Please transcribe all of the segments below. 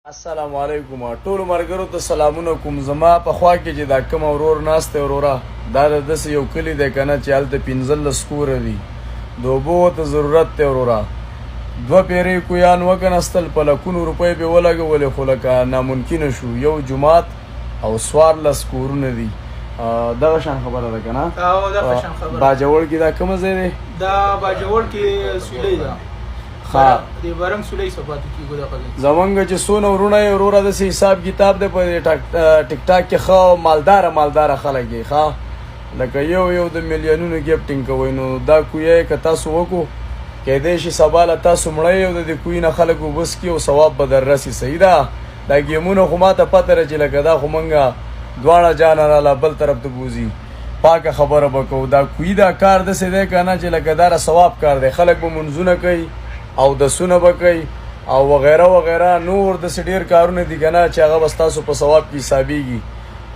السلام علیکم ټول مرګرو ته سلامونه کوم. زما په خوا کې چې دا کوم ورور ناشته وروره دا د دس یو کلی دی کنه چې هلته 15 کور دي د اوبو ته ضرورت دی وروره. دوه پیرې کویان وکنستل په لکونو روپۍ به ولګولې خو لکه ناممکنه شو. یو جومات او 14 کورونه دي. دغه شان خبره ده کنه. او دغه شان خبره. باجوړ کې دا کوم ځای دی؟ دا باجوړ کې سولې ده. دی برنګ سولې صفات کیږي دا خلک. زمونږ چې سونه ورونه وروره د حساب کتاب دی په ټیک ټاک کې خو مالدار خلک دي. ښه لکه یو د میلیونونو ګیفټینګ کوي. نو دا کوی که تاسو وکړو کېدای شي سبا له تاسو مړی او د کوی نه خلک وبس کی او ثواب به در رسي. صحیح ده. دا ګیمونه خو ماته پته ده چې لکه دا خو مونږه دواړه جان راله بل طرف ته بوزي. پاکه خبره به کوو. دا کوی دا کار داسې دی که نه چې لکه دا ثواب کار دی. خلک به منځونه کوي او د سونه به کوي او وغیره نور داسې ډېر کارونه دي که نه چې هغه به ستاسو په ثواب کې حسابېږي.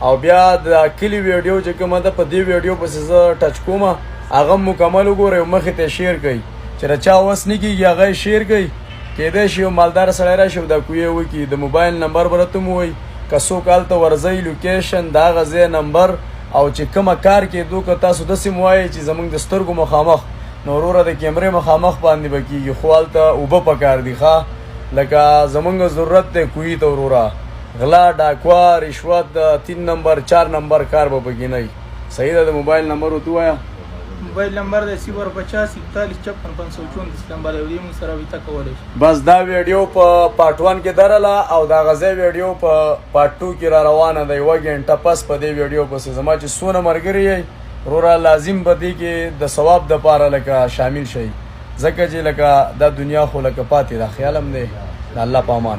او بیا د کلي ویډیو چې کومه ده په دې ویډیو پسې زه ټچ کوم هغه مکمل وګورئ او مخې ته شیر کوي چې د چا وس نه کېږي هغه یې شیر کوي. کېدای شي یو مالدار سړی راشي او دا کوی یې وکړي. د موبایل نمبر به راته مو وایي که څوک هلته ورځئ لوکیشن د هغه ځای نمبر او چې کومه کار کېدو که تاسو داسې مو وایئ چې زموږ د سترګو مخامخ نو وروره د کیمرې مخامخ باندې به کېږي خو هلته اوبه پکار دي. ښه لکه زمونږ ضرورت دی کوی ته وروره غلا ډاکوا رشوت د 3 نمبر 4 نمبر کار به پکې نه وي. صحیح ده. د موبایل نمبر ورته ووایه. موبایل نمبر د 050 41 54 534 نمبر دی. موږ سره ویته کولی شي. بس دا ویډیو په پارت 1 کې درله او دا غزه ویډیو په پارت 2 کې را روانه ده. 1 غنټه پس په دې ویډیو پسې زما چې څونه ملګري یې وروره لازم به دې کې د ثواب دپاره لکه شامل شئ ځکه چې لکه دا دنیا خو لکه پاتې ده. خیال هم دی د الله په امان.